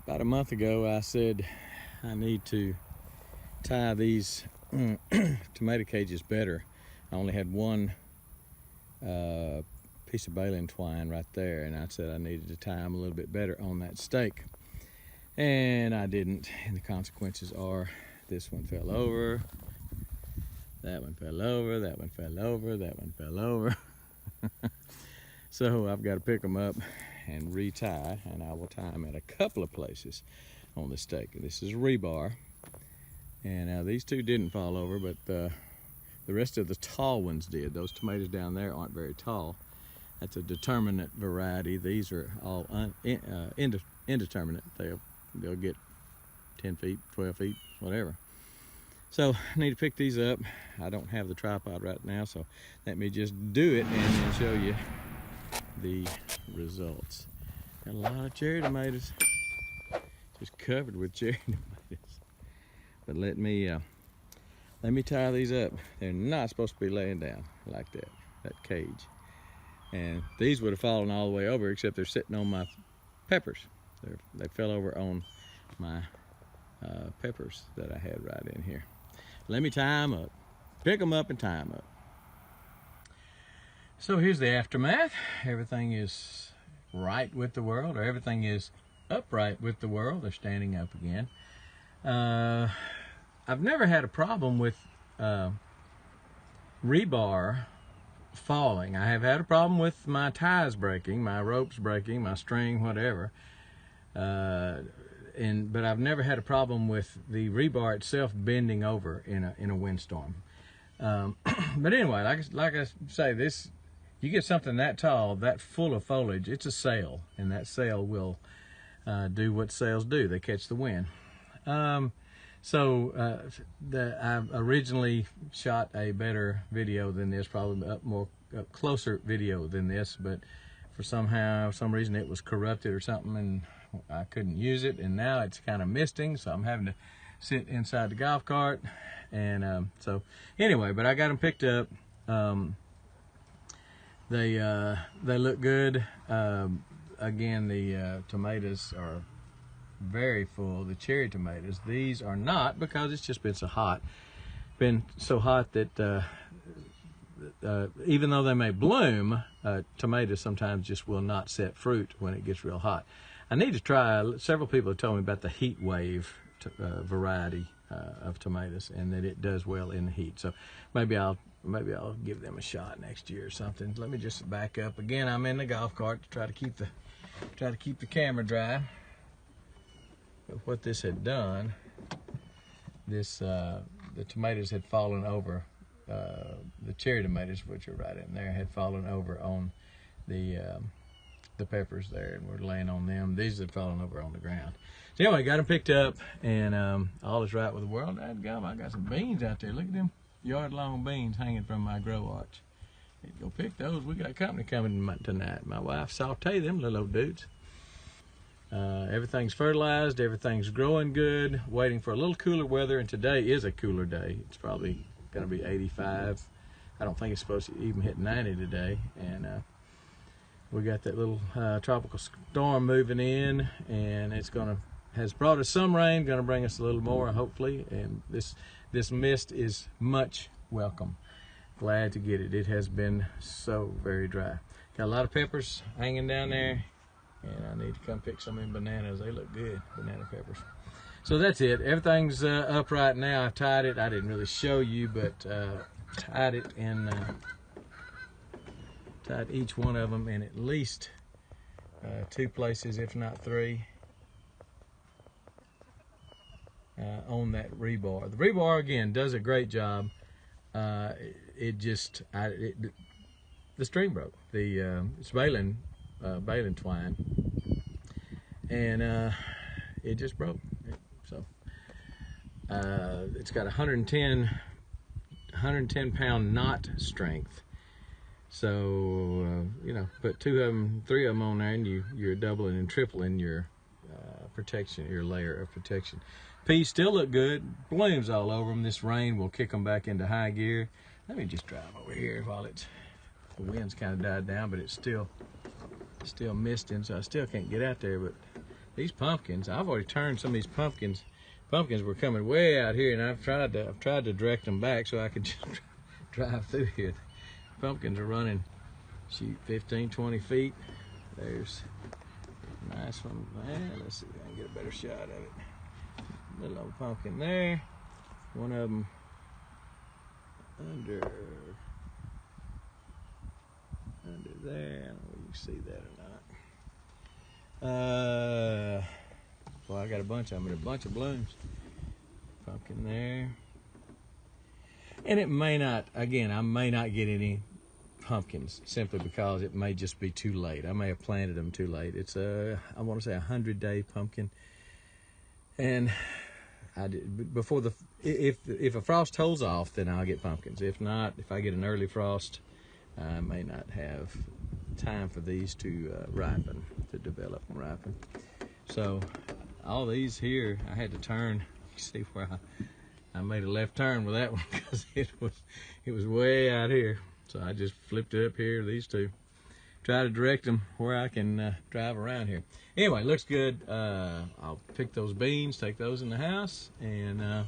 About a month ago, I said I need to tie these tomato cages better. I only had one piece of baling twine right there, and I said I needed to tie them a little bit better on that stake. And I didn't, and the consequences are this one fell over, that one fell over, that one fell over, that one fell over. So I've got to pick them up and retie, and I will tie them at a couple of places on the stake. This is rebar, and these two didn't fall over, but the rest of the tall ones did. Those tomatoes down there aren't very tall. That's a determinate variety. These are all indeterminate. They'll get 10 feet, 12 feet, whatever. So I need to pick these up. I don't have the tripod right now, so let me just do it and then show you the results. Got a lot of cherry tomatoes, just covered with cherry tomatoes. But let me tie these up. They're not supposed to be laying down like that cage. And these would have fallen all the way over, except they're sitting on my peppers. They fell over on my peppers that I had right in here. Let me tie them up. Pick them up and tie them up. So here's the aftermath. Everything is right with the world, or everything is upright with the world. They're standing up again. I've never had a problem with rebar falling. I have had a problem with my ties breaking, my ropes breaking, my string, whatever. But I've never had a problem with the rebar itself bending over in a windstorm. But anyway, like I say, this, you get something that tall, that full of foliage, it's a sail, and that sail will do what sails do. They catch the wind. I originally shot a better video than this, probably a closer video than this, but for some reason it was corrupted or something, and I couldn't use it, and now it's kind of misting, so I'm having to sit inside the golf cart. And so anyway, but I got them picked up. They look good. Again, the tomatoes are very full. The cherry tomatoes, these are not, because it's just been so hot. Been so hot that even though they may bloom, tomatoes sometimes just will not set fruit when it gets real hot. I need to try. Several people have told me about the heat wave variety of tomatoes, and that it does well in the heat. So maybe I'll give them a shot next year or something. Let me just back up again. I'm in the golf cart to try to keep the camera dry. But what this had done, the tomatoes had fallen over. The cherry tomatoes, which are right in there, had fallen over on the peppers there, and we're laying on them. These had fallen over on the ground. So anyway, got them picked up, and all is right with the world. Dadgum, I got some beans out there. Look at them yard-long beans hanging from my grow arch. Need to go pick those. We got company coming tonight. My wife sauteed them little old dudes. Everything's fertilized. Everything's growing good. Waiting for a little cooler weather, and today is a cooler day. It's probably going to be 85. I don't think it's supposed to even hit 90 today, and we got that little tropical storm moving in, and has brought us some rain, going to bring us a little more, hopefully, and this mist is much welcome. Glad to get it. It has been so very dry. Got a lot of peppers hanging down there, and I need to come pick some of them bananas. They look good, banana peppers. So that's it. Everything's up right now. I tied it. I didn't really show you, but tied it in, tied each one of them in at least 2 places, if not 3, on that rebar. The rebar, again, does a great job. The string broke. It's baling twine, and it just broke. So it's got 110 pound knot strength. So put 2 of them, 3 of them on there, and you're doubling and tripling your protection, your layer of protection. Peas still look good. Blooms all over them. This rain will kick them back into high gear. Let me just drive over here while the wind's kind of died down, but it's still misting, so I still can't get out there. But these pumpkins, I've already turned some of these pumpkins. Pumpkins were coming way out here, and I've tried to direct them back so I could just drive through here. Pumpkins are running, shoot, 15, 20 feet. There's a nice one there. Let's see if I can get a better shot of it. Little old pumpkin there. One of them under there. I don't know if you can see that or not. Well, I got a bunch of them, a bunch of blooms. Pumpkin there. And it may not, again, I may not get any pumpkins simply because it may just be too late. I may have planted them too late. It's I want to say 100-day pumpkin. And I did before if a frost holds off, then I'll get pumpkins. If not, if I get an early frost, I may not have time for these to ripen, to develop and ripen. So all these here, I had to turn. You see where I made a left turn with that one because it was way out here. So I just flipped it up here, these two. Try to direct them where I can drive around here. Anyway, looks good. I'll pick those beans, take those in the house, and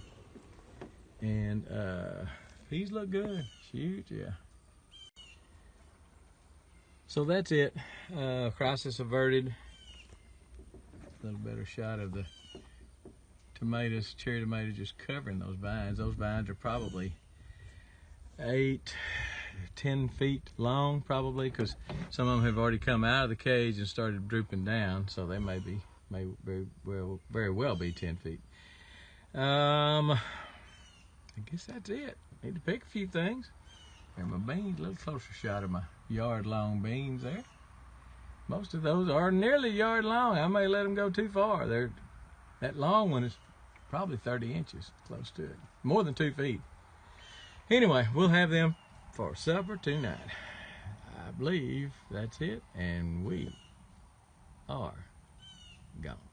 these look good. Shoot, yeah. So that's it. Crisis averted. A little better shot of the tomatoes, cherry tomatoes, just covering those vines. Those vines are probably 8-10 feet long, probably, because some of them have already come out of the cage and started drooping down, so they may very well be 10 feet. I guess that's it. Need to pick a few things. There are my beans. A little closer shot of my yard-long beans there. Most of those are nearly a yard long. I may let them go too far. That long one is probably 30 inches, close to it. More than 2 feet. Anyway, we'll have them for supper tonight. I believe that's it, and we are gone.